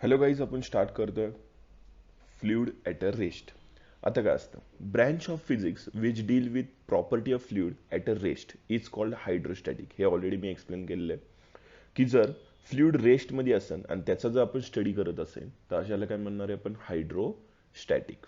Hello guys, आपण start करतोय fluid at a rest. आता काय असतं, branch of physics which deal with property of fluid at a rest is called hydrostatic. हे already मी explain केलेलं आहे की जर फ्लुइड रेस्टमध्ये असेल आणि त्याचा जर आपण स्टडी करत असेल तर अशाला काय म्हणणार आहे आपण, हायड्रोस्टॅटिक.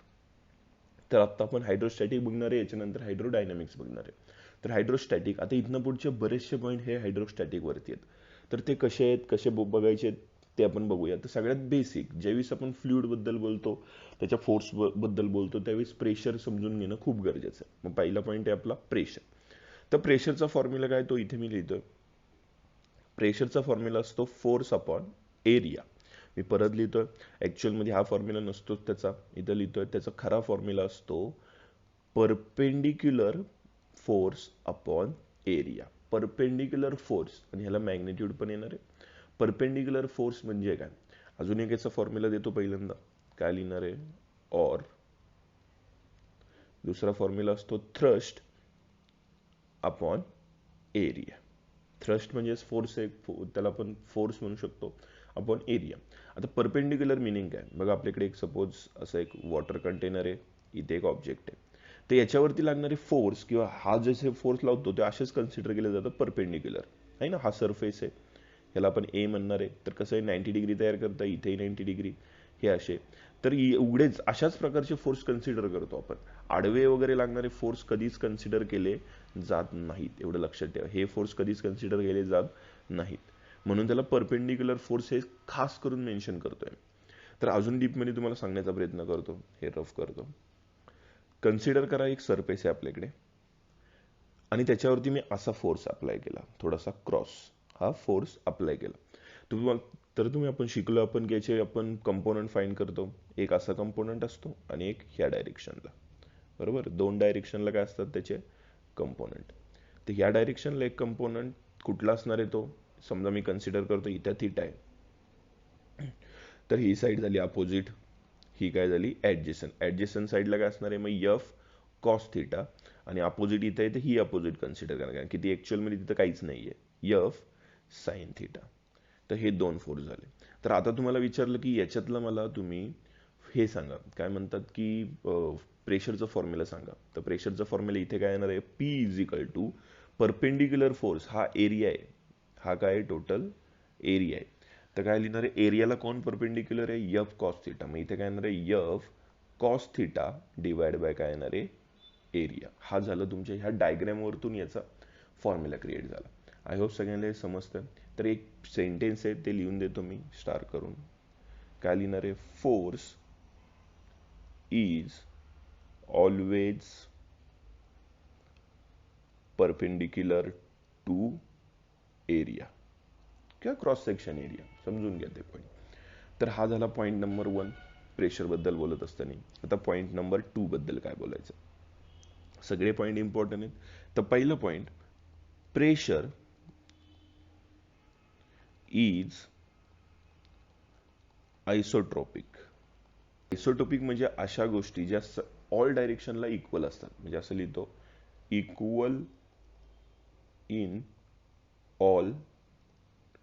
तर आता आपण हायड्रोस्टॅटिक बघणार आहे, याच्यानंतर हायड्रोडायनामिक्स बघणार आहे. तर हायड्रोस्टॅटिक, आता इथनं पुढचे बरेचसे पॉईंट हे हायड्रोस्टॅटिक वरती आहेत. तर ते कसे आहेत, कसे बघायचे आहेत ते आपण बघूया. तर सगळ्यात बेसिक, ज्यावेळेस आपण फ्लुइड बद्दल बोलतो, त्याच्या फोर्स बद्दल बोलतो, त्यावेळेस प्रेशर समजून घेणं खूप गरजेचं आहे. मग पहिला पॉईंट आहे आपला प्रेशर. तर प्रेशरचा फॉर्म्युला काय, तो इथे मी लिहितोय. प्रेशरचा फॉर्म्युला असतो फोर्स अपॉन एरिया. मी परत लिहितोय, ॲक्च्युअलमध्ये हा फॉर्म्युला नसतोच त्याचा, इथं लिहितोय. त्याचा खरा फॉर्म्युला असतो perpendicular force upon area. Perpendicular force आणि ह्याला मॅग्नेट्यूड पण येणार आहे. परपेंडिक्युलर फोर्स म्हणजे काय, अजून एक याचा फॉर्म्युला देतो. पहिल्यांदा काय लिहिणार आहे, और दुसरा फॉर्म्युला असतो थ्रस्ट अपॉन एरिया. थ्रस्ट म्हणजे फोर्स आहे, त्याला आपण फोर्स म्हणू शकतो, अपॉन एरिया. आता परपेंडिक्युलर मिनिंग काय बघा, आपल्याकडे एक सपोज असं एक वॉटर कंटेनर आहे, इथे एक ऑब्जेक्ट आहे. तर याच्यावरती लागणारे फोर्स किंवा हा जसे फोर्स लावतो ते असेच कन्सिडर केले जातात परपेंडिक्युलर, आहे ना. हा सरफेस आहे, ह्याला आपण ए म्हणणार आहे. तर कसं आहे, 90 डिग्री तयार करता, इथेही 90 डिग्री, हे असे. तर एवढेच अशाच प्रकारचे फोर्स कन्सिडर करतो आपण. आडवे वगैरे लागणारे फोर्स कधीच कन्सिडर केले जात नाहीत, एवढं लक्षात ठेवा. हे फोर्स कधीच कन्सिडर केले जात नाहीत, म्हणून त्याला परपेंडिक्युलर फोर्स हे खास करून मेन्शन करतोय. तर अजून डीपमध्ये तुम्हाला सांगण्याचा प्रयत्न करतो, हे रफ करतो. कन्सिडर करा, एक सरफेस आहे आपल्याकडे आणि त्याच्यावरती मी असा फोर्स अप्लाय केला, थोडासा क्रॉस, हा फोर्स अप्लाय केला. तुम्ही आपण शिकलो आपण की याचे आपण कंपोनंट फाईंड करतो. एक असा कंपोनंट असतो आणि एक ह्या डायरेक्शनला, बरोबर. दोन डायरेक्शनला काय असतात त्याचे कंपोनंट. तर ह्या डायरेक्शनला एक कंपोनंट कुठला असणार आहे, तो समजा मी कन्सिडर करतो इथं थीटा आहे. तर ही साईड झाली अपोजिट, ही काय झाली ॲडजेसन. ॲडजेसन साईडला काय असणार आहे, मग यफ कॉस थिटा. आणि अपोजिट इथं आहे तर ही अपोजिट कन्सिडर करा, कारण की ती ॲक्च्युअलमध्ये तिथं काहीच नाही आहे, यफ साईन थिटा. तर हे दोन फोर्स झाले. तर आता तुम्हाला विचारलं की याच्यातलं मला तुम्ही हे सांगा, काय म्हणतात की प्रेशरचं फॉर्म्युला सांगा. तर प्रेशरचं फॉर्म्युला इथे काय येणार आहे, P is equal to perpendicular force, हा एरिया आहे, हा काय टोटल एरिया आहे. तर काय लिहिणार आहे, एरियाला कोण परपेंडिक्युलर आहे, यफ कॉस थिटा. मग इथे काय येणार आहे, F cos theta divide by काय येणार आहे, एरिया. हा झालं तुमच्या ह्या डायग्रॅमवरतून याचा फॉर्म्युला क्रिएट झाला. आय होप सगळ्यांना हे समजतं. तर एक सेंटेन्स आहे ते लिहून देतो मी स्टार करून. काय लिहिणार आहे, force is always perpendicular to area किंवा क्रॉस सेक्शन एरिया, समजून घ्या ते पॉईंट. तर हा झाला पॉईंट नंबर 1 प्रेशर बद्दल बोलत असताना. आता पॉईंट नंबर 2 बद्दल काय बोलायचं. सगळे पॉईंट इम्पॉर्टंट आहेत. तर पहिलं point, pressure is isotropic. Isotopic म्हणजे अशा गोष्टी ज्या ऑल डायरेक्शनला इक्वल असतात. म्हणजे असं लिहितो, इक्वल इन ऑल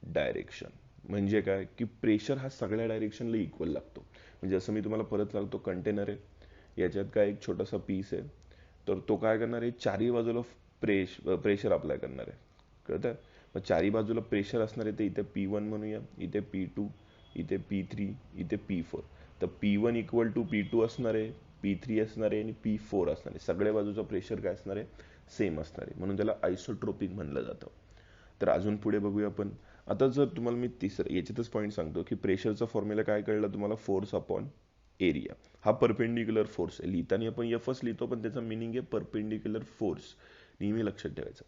डायरेक्शन. म्हणजे काय की प्रेशर हा सगळ्या डायरेक्शनला इक्वल लागतो. म्हणजे असं मी तुम्हाला परत सांगतो, कंटेनर आहे, याच्यात काय एक छोटासा पीस आहे, तर तो काय करणार आहे, चारही बाजूला प्रेशर अप्लाय करणार आहे, कळतं. मग चारही बाजूला प्रेशर असणार आहे, तर इथे P1 म्हणूया, इथे P2, इथे P3, इथे P4. तर P1 इक्वल टू P2 असणार आहे, P3 असणार आहे आणि P4 असणार आहे. सगळ्या बाजूचा प्रेशर काय असणार आहे, सेम असणार आहे, म्हणून त्याला आयसोट्रोपिक म्हणलं जातं. तर अजून पुढे बघूया आपण. आता जर तुम्हाला मी तिसरं याच्यातच पॉईंट सांगतो की प्रेशरचा फॉर्म्युला काय कळलं तुम्हाला, फोर्स अपॉन एरिया. हा परपेंडिक्युलर फोर्स आहे, लिहिताना आपण एफच लिहितो पण त्याचा मिनिंग आहे परपेंडिक्युलर फोर्स, नेहमी लक्षात ठेवायचं.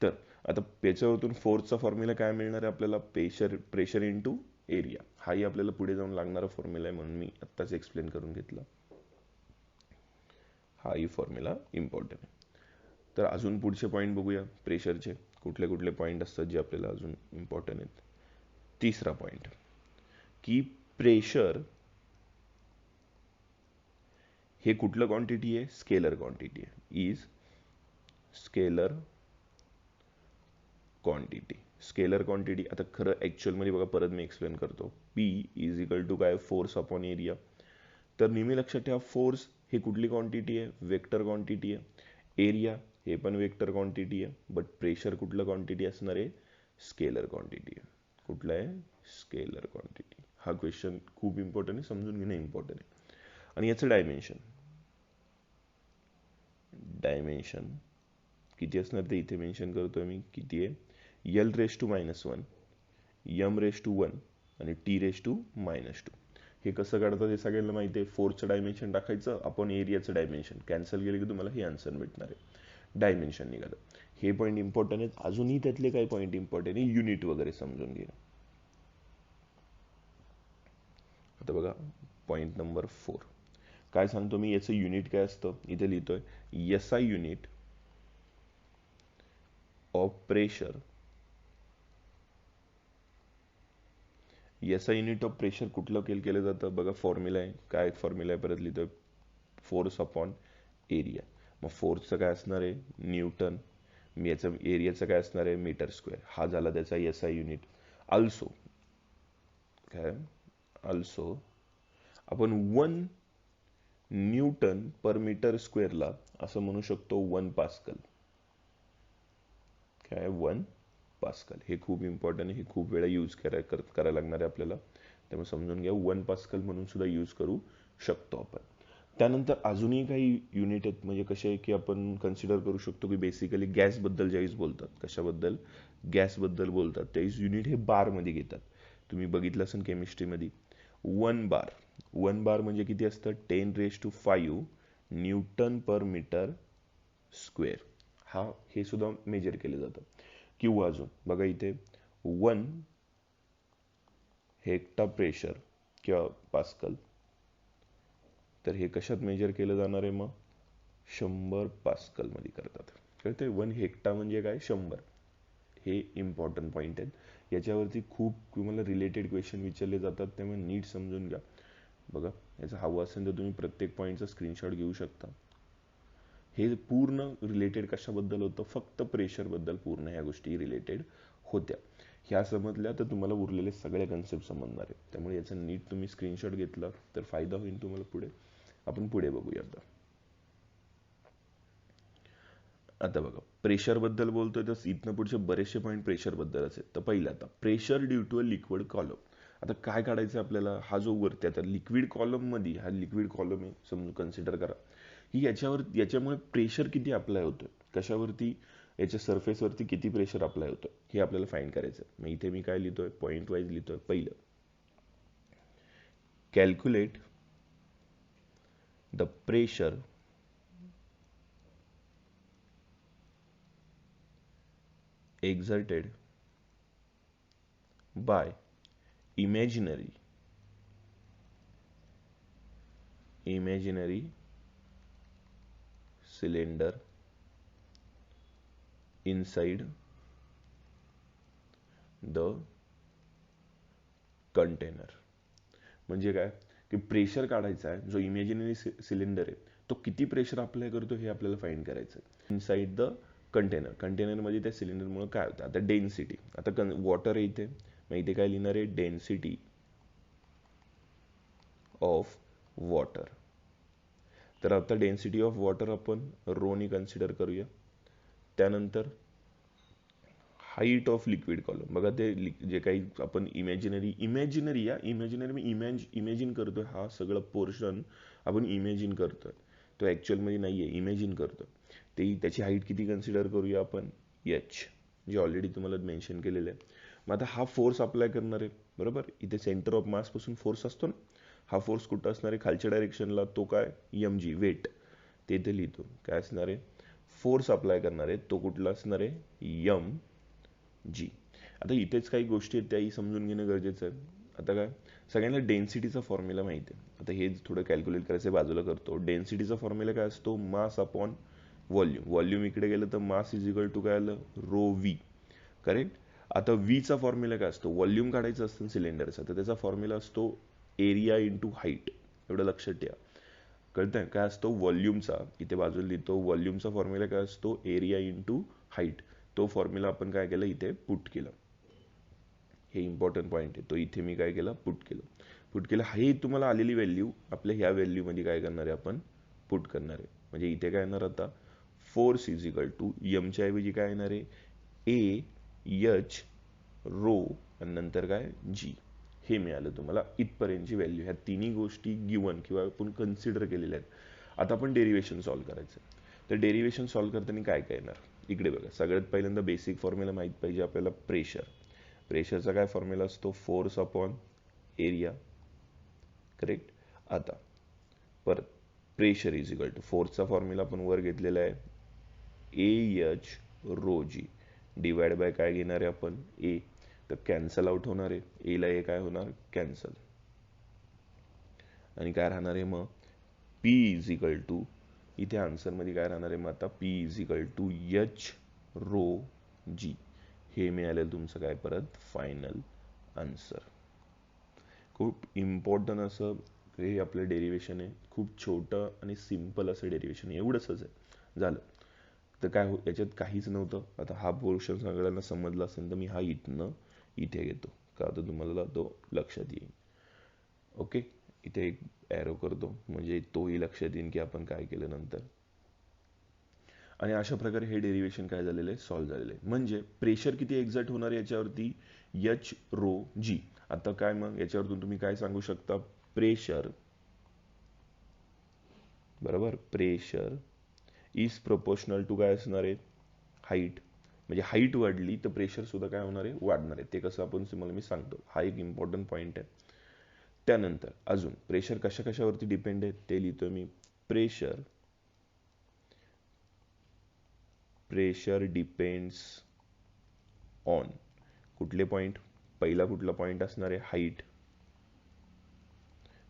तर आता याच्यावरून फोर्सचा फॉर्म्युला काय मिळणार आहे आपल्याला, प्रेशर इंटू एरिया. हाही आपल्याला पुढे जाऊन लागणारा फॉर्म्युला आहे, म्हणून मी आत्ताच एक्सप्लेन करून घेतला. हाही फॉर्म्युला इम्पॉर्टंट आहे. तर अजून पुढचे पॉईंट बघूया प्रेशरचे, कुठले कुठले पॉईंट असतात जे आपल्याला अजून इम्पॉर्टंट आहेत. तिसरा पॉईंट की प्रेशर हे कुठलं क्वांटिटी आहे, स्केलर क्वांटिटी आहे, is scalar quantity. Scalar quantity. आता खरं ॲक्च्युअलमध्ये बघा, परत मी एक्सप्लेन करतो. P इज इक्वल टू काय, फोर्स अपॉन एरिया. तर नेहमी लक्षात ठेवा, फोर्स हे कुठली क्वांटिटी आहे, वेक्टर क्वांटिटी आहे. एरिया हे पण वेक्टर क्वांटिटी आहे. बट प्रेशर कुठलं क्वांटिटी असणार आहे, स्केलर क्वांटिटी आहे. कुठलं आहे, स्केलर क्वांटिटी. हा क्वेश्चन खूप इम्पॉर्टंट आहे, समजून घेणं इम्पॉर्टंट आहे. आणि याचं डायमेन्शन किती असणार ते इथे मेन्शन करतोय मी. किती आहे, L⁻⁻1, M⁻1 आणि T⁻². हे कसं काढतात हे सगळ्यांना माहिती आहे. फोर्सचं डायमेन्शन टाकायचं, आपण एरियाचं डायमेन्शन कॅन्सल केलं की तुम्हाला हे आन्सर भेटणार आहे. डायमेन्शन निघालं. हे पॉईंट इम्पॉर्टंट आहेत. अजूनही त्यातले काही पॉईंट इम्पॉर्टंट आहे, युनिट वगैरे समजून घेणं. आता बघा पॉईंट नंबर 4 काय सांगतो मी, याचं युनिट काय असतं. इथे लिहितोय SI unit of pressure. SI unit of pressure कुठलं केलं जातं बघा, फॉर्म्युला आहे. काय फॉर्म्युला आहे परत लिहितोय, फोर्स अपॉन एरिया. मग फोर्सचं काय असणार आहे, न्यूटन. याचं एरियाचं काय असणार आहे, मीटर स्क्वेअर. हा झाला त्याचा SI युनिट. अल्सो काय, अल्सो आपण 1 न्यूटन पर मीटर स्क्वेअरला असं म्हणू शकतो 1 पास्कल. काय, 1 पास्कल. हे खूप इम्पॉर्टंट आहे, हे खूप वेळा यूज करायला लागणार आहे आपल्याला. त्यामुळे समजून घ्या, 1 पास्कल म्हणून सुद्धा यूज करू शकतो आपण. त्यानंतर अजूनही काही युनिट आहेत, म्हणजे कसे आहे की आपण कन्सिडर करू शकतो की बेसिकली गॅसबद्दल ज्यावेळेस बोलतात, कशाबद्दल, गॅसबद्दल बोलतात, त्यावेळेस युनिट हे बारमध्ये घेतात. तुम्ही बघितलं असेल केमिस्ट्रीमध्ये 1 बार. 1 बार म्हणजे किती असतं, 10⁵ न्यूटन पर मीटर स्क्वेअर. हे सुद्धा मेजर केलं जातं. किंवा अजून बघा इथे 1 हेक्टा प्रेशर किंवा पास्कल. तर हे कशात मेजर केलं जाणार आहे, मग 100 पास्कल मध्ये करतात. कळते, 1 हेक्टा म्हणजे काय, 100. हे इम्पॉर्टंट पॉईंट आहेत. याच्यावरती खूप तुम्हाला रिलेटेड क्वेश्चन विचारले जातात, त्यामुळे नीट समजून घ्या. बघा, याचं हवं असेल तर तुम्ही प्रत्येक पॉईंटचा स्क्रीनशॉट घेऊ शकता. हे पूर्ण रिलेटेड कशाबद्दल होतं, फक्त प्रेशरबद्दल पूर्ण ह्या गोष्टी रिलेटेड होत्या. ह्या समजल्या तर तुम्हाला उरलेले सगळे कन्सेप्ट समजणार आहेत. त्यामुळे याचा नीट तुम्ही स्क्रीनशॉट घेतला तर फायदा होईल तुम्हाला पुढे. आपण पुढे बघूया. आता बघा, प्रेशर बद्दल बोलतोय तर इथनं पुढचे बरेचसे पॉईंट प्रेशर बद्दलच आहेत. तर पहिलं आता pressure due to a liquid column. आता काय काढायचं आपल्याला, हा जो वरती आता लिक्विड कॉलम मध्ये, हा लिक्विड कॉलम आहे समजून कन्सिडर करा. ही याच्यामुळे प्रेशर किती अप्लाय होतोय, कशावरती, याच्या सरफेसवरती किती प्रेशर अप्लाय होतं हे आपल्याला फाइंड करायचं. मग इथे मी काय लिहितोय, पॉईंट वाईज लिहितोय. पहिलं, calculate the pressure exerted by imaginary cylinder inside the container. म्हणजे काय की प्रेशर काढायचा आहे, जो इमॅजिनरी सिलेंडर आहे तो किती प्रेशर अप्लाय करतो हे आपल्याला फाइंड करायचं आहे. Inside the container. कंटेनरमध्ये त्या सिलेंडरमुळे काय होतं, आता डेन्सिटी, आता वॉटर आहे इथे, मग इथे काय लिहिणार आहे, डेन्सिटी ऑफ वॉटर. तर आता डेन्सिटी ऑफ वॉटर आपण रोनी कन्सिडर करूया. त्यानंतर हाईट ऑफ लिक्विड कॉलम. बघा ते जे काही आपण इमॅजिनरी मी इमॅजिन करतोय, हा सगळं पोर्शन आपण इमॅजिन करतोय, तो ॲक्च्युअलमध्ये नाही आहे, इमॅजिन करतोय. त्याची हाईट किती कन्सिडर करूया आपण, H, जे ऑलरेडी तुम्हाला मेन्शन केलेलं आहे. मग आता हा फोर्स अप्लाय करणार आहे, बरोबर. इथे सेंटर ऑफ मास पासून फोर्स असतो ना, हा फोर्स कुठं असणार आहे, खालच्या डायरेक्शनला. तो काय, mg, वेट. ते इथे लिहितो काय असणार आहे, फोर्स अप्लाय करणार आहे तो कुठला असणार आहे, mg. आता इथेच काही गोष्टी आहेत त्याही समजून घेणं गरजेचं आहे. आता काय, सगळ्यांना डेन्सिटीचा फॉर्म्युला माहिती आहे. आता हे थोडं कॅल्क्युलेट करायचं बाजूला करतो. डेन्सिटीचा फॉर्म्युला काय असतो, मास अपॉन व्हॉल्यूम. व्हॉल्यूम इकडे गेलं तर मास इज इक्वल टू काय आलं, ρv. करेक्ट. आता व्हीचा फॉर्म्युला काय असतो, व्हॉल्यूम काढायचं असतं सिलेंडरचा, तर त्याचा फॉर्म्युला असतो एरिया इंटू हाईट. एवढं लक्षात ठेवा. कळतंय काय असतो व्हॉल्यूमचा, इथे बाजूला लिहितो, व्हॉल्यूमचा फॉर्म्युला काय असतो, एरिया इंटू हाईट. तो फॉर्म्युला आपण काय केलं, इथे पुट केलं. हे इम्पॉर्टंट पॉईंट आहे, तो इथे मी काय केला, पुट केलं. हे तुम्हाला आलेली व्हॅल्यू आपल्या ह्या व्हॅल्यूमध्ये काय करणार आहे आपण, पुट करणार आहे. म्हणजे इथे काय येणार आता, फोर्स इज इक्वल टू एमच्या ऐवजी काय येणार आहे, ए एच रो आणि नंतर काय जी. हे मिळालं तुम्हाला इथपर्यंतची व्हॅल्यू. ह्या तिन्ही गोष्टी गिवन किंवा आपण कन्सिडर केलेल्या आहेत. आता आपण डेरिव्हेशन सॉल्व्ह करायचं. तर डेरिव्हेशन सॉल्व्ह करताना काय काय येणार, इकडे बघा. सगळ्यात पहिल्यांदा बेसिक फॉर्म्युला माहीत पाहिजे आपल्याला, प्रेशरचा काय फॉर्म्युला असतो, फोर्स अपॉन एरिया, करेक्ट. आता परत प्रेशर इज इक्वल टू, फोर्सचा फॉर्म्युला आपण वर घेतलेला आहे, A H rho g divide by काय घेणार आहे आपण, ए. तर कॅन्सल आउट होणार आहे, एला ए काय होणार, कॅन्सल. आणि काय राहणार आहे मग, पी इज इक्वल टू, इथे आन्सरमध्ये काय राहणार आहे मग आता, P is equal to H rho g. हे मिळालेलं तुमचं काय परत फायनल आन्सर. खूप इम्पॉर्टंट असं हे आपलं डेरिव्हेशन आहे. खूप छोटं आणि सिम्पल असं डेरिव्हेशन आहे, एवढंच आहे, झालं. तर काय याच्यात काहीच नव्हतं. आता हा पोर्शन सगळ्यांना समजला असेल तर मी हा इथनं इथे घेतो, का तर तुम्हाला तो लक्षात येईल. ओके, इथे एक ॲरो करतो म्हणजे तोही लक्षात येईल की आपण काय केलं नंतर. आणि अशा प्रकारे हे डेरिव्हेशन काय झालेलं आहे, सॉल्व्ह झालेलं आहे. म्हणजे प्रेशर किती एक्झर्ट होणार याच्यावरती, एच रो जी. आता काय मग याच्यावरतून तुम्ही काय सांगू शकता, प्रेशर, बरोबर, प्रेशर इज प्रोपोर्शनल टू काय असणार आहे, हाईट. म्हणजे हाईट वाढली तर प्रेशर सुद्धा काय होणार आहे, वाढणार आहे. ते कसं आपण तुम्हाला मी सांगतो, हा एक इम्पॉर्टंट पॉईंट आहे. त्यानंतर अजून प्रेशर कशा कशावरती डिपेंड आहे ते लिहितो मी. प्रेशर डिपेंड्स ऑन कुठले पॉईंट, पहिला कुठला पॉईंट असणार आहे, हाईट.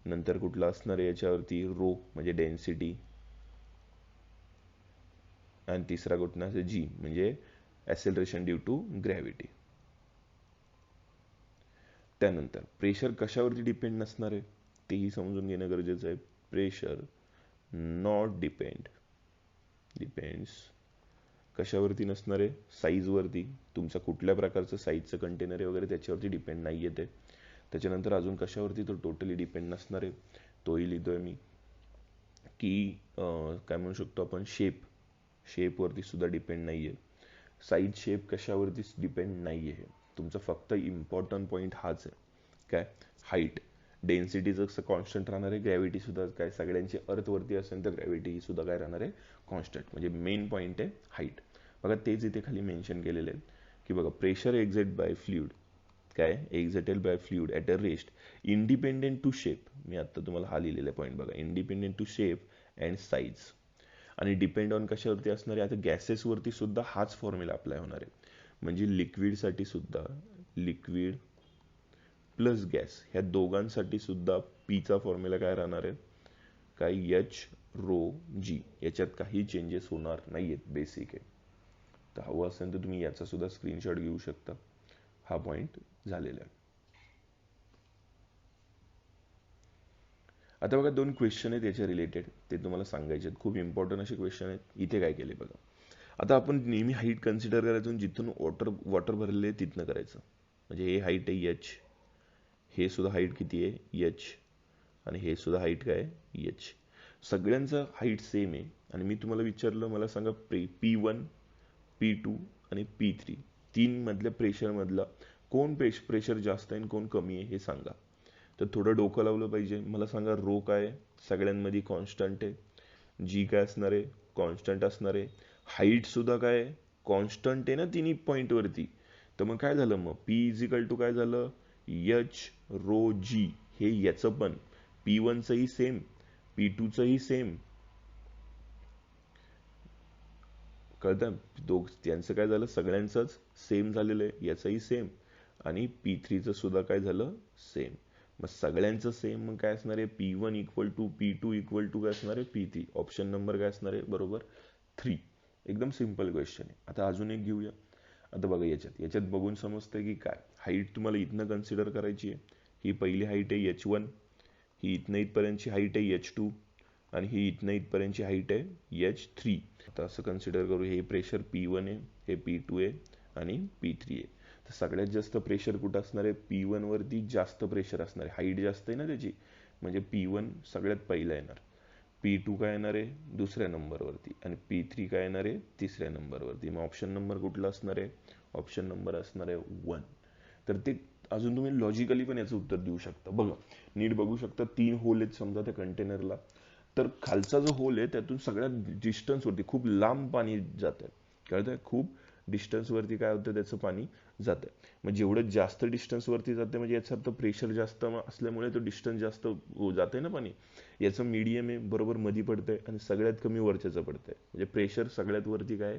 नंतर कुठला असणार आहे याच्यावरती, रो म्हणजे डेन्सिटी. आणि तिसरा कुठला असेल, जी म्हणजे ॲसेलरेशन ड्यू टू ग्रॅव्हिटी. त्यानंतर प्रेशर कशावरती डिपेंड नसणार आहे तेही समजून घेणं गरजेचं आहे. प्रेशर नॉट डिपेंड्स कशावरती नसणार आहे, साईजवरती. तुमचा कुठल्या प्रकारचं साईजचं कंटेनर आहे वगैरे त्याच्यावरती डिपेंड नाही येते. त्याच्यानंतर अजून कशावरती तो टोटली डिपेंड नसणार आहे, तोही लिहितोय मी. की काय म्हणू शकतो आपण, शेपवरती सुद्धा डिपेंड नाही आहे. साईज शेप कशावरतीच डिपेंड नाही आहे. तुमचा फक्त इम्पॉर्टंट पॉईंट हाच आहे, काय, हाईट. डेन्सिटीचं कसं कॉन्स्टंट राहणार आहे, ग्रॅव्हिटी सुद्धा काय, सगळ्यांची अर्थवरती असेल तर ग्रॅव्हिटी सुद्धा काय राहणार आहे, कॉन्स्टंट. म्हणजे मेन पॉईंट आहे हाईट. बघा तेच इथे खाली मेन्शन केलेले आहेत की बघा, प्रेशर एक्झर्ट बाय फ्लुइड, काय exerted by fluid at a rest independent to shape. मी आता तुम्हाला हा लिहिलेला पॉईंट बघा, independent to shape and size. आणि डिपेंड ऑन कशावरती असणार आहे, आता गॅसेसवरती सुद्धा हाच फॉर्म्युला अप्लाय होणार आहे. म्हणजे लिक्विडसाठी सुद्धा, लिक्विड प्लस गॅस ह्या दोघांसाठी सुद्धा पीचा फॉर्म्युला काय राहणार आहे, काय, एच रो जी. याच्यात काही चेंजेस होणार नाही आहेत, बेसिक आहे. तर हवं असेल तर तुम्ही याचा सुद्धा स्क्रीनशॉट घेऊ शकता. हा पॉईंट झालेला आहे. आता बघा दोन क्वेश्चन आहेत याच्या रिलेटेड, ते तुम्हाला सांगायचे आहेत. खूप इम्पॉर्टंट असे क्वेश्चन आहेत. इथे काय केले बघा, आता आपण नेहमी हाईट कन्सिडर करायचं जिथून वॉटर भरलेले आहे तिथनं करायचं. म्हणजे हे हाईट आहे एच, हे सुद्धा हाईट किती आहे एच, आणि हे सुद्धा हाईट काय आहे एच. सगळ्यांचं हाईट सेम आहे. आणि मी तुम्हाला विचारलं, मला सांगा P1, P2 आणि P3 तीन मधल्या प्रेशरमधला कोण प्रेशर जास्त आहे आणि कोण कमी आहे हे सांगा. तर थोडं डोकं लावलं पाहिजे. मला सांगा, रो काय सगळ्यांमध्ये कॉन्स्टंट आहे, जी काय असणार आहे, कॉन्स्टंट असणार आहे, हाईट सुद्धा काय कॉन्स्टंट आहे ना तिन्ही पॉईंटवरती. तर मग काय झालं, मग पी इज इक्वल टू काय झालं, एच रो जी. हे याचं पण P1चंही सेम, P2चंही सेम, कळतं, त्यांचं काय झालं, सगळ्यांचंच सेम झालेलं आहे, याचंही सेम. आणि P3चं सुद्धा काय झालं, सेम. मग सगळ्यांचं सेम, मग काय असणार आहे, P1 equal to P2 equal to काय असणार आहे, P3. ऑप्शन नंबर काय असणार आहे, बरोबर 3. एकदम सिम्पल क्वेश्चन आहे. आता अजून एक घेऊया. आता बघा याच्यात बघून समजतंय की काय, हाईट तुम्हाला इथनं कन्सिडर करायची आहे. ही पहिली हाईट आहे H1, ही इथनं इथपर्यंतची हाईट आहे H2, आणि ही इथनं इथपर्यंतची हाईट आहे H3. आता असं कन्सिडर करू, हे प्रेशर P1 आहे, हे P2 आहे आणि P3 आहे. तर सगळ्यात जास्त प्रेशर कुठं असणार आहे, P1 वरती जास्त प्रेशर असणार आहे, हाईट जास्त आहे ना त्याची, म्हणजे P1 सगळ्यात पहिला येणार, P2 काय येणार आहे दुसऱ्या नंबरवरती, आणि P3 काय येणार आहे तिसऱ्या नंबरवरती. मग ऑप्शन नंबर कुठला असणार आहे, ऑप्शन नंबर असणार आहे 1. तर ते अजून तुम्ही लॉजिकली पण याचं उत्तर देऊ शकता. बघा नीट बघू शकता, 3 होल आहेत समजा त्या कंटेनरला, तर खालचा जो होल आहे त्यातून सगळ्यात डिस्टन्स वरती खूप लांब पाणी जात आहे, कळतंय, खूप डिस्टन्स वरती काय होतं त्याचं पाणी जात आहे. मग जेवढं जास्त डिस्टन्स वरती जाते म्हणजे याचा अर्थ प्रेशर जास्त असल्यामुळे तो डिस्टन्स जास्त जाते ना पाणी, याचं मीडियम आहे बरोबर मध्ये पडतंय, आणि सगळ्यात कमी वरच्याचं पडतंय, म्हणजे प्रेशर सगळ्यात वरती काय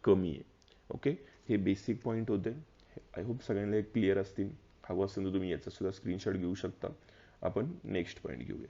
कमी आहे. ओके, हे बेसिक पॉईंट होते. आय होप सगळ्यांना क्लिअर असतील. हवं असेल तर तुम्ही याचा सुद्धा स्क्रीनशॉट घेऊ शकता. आपण नेक्स्ट पॉईंट घेऊया.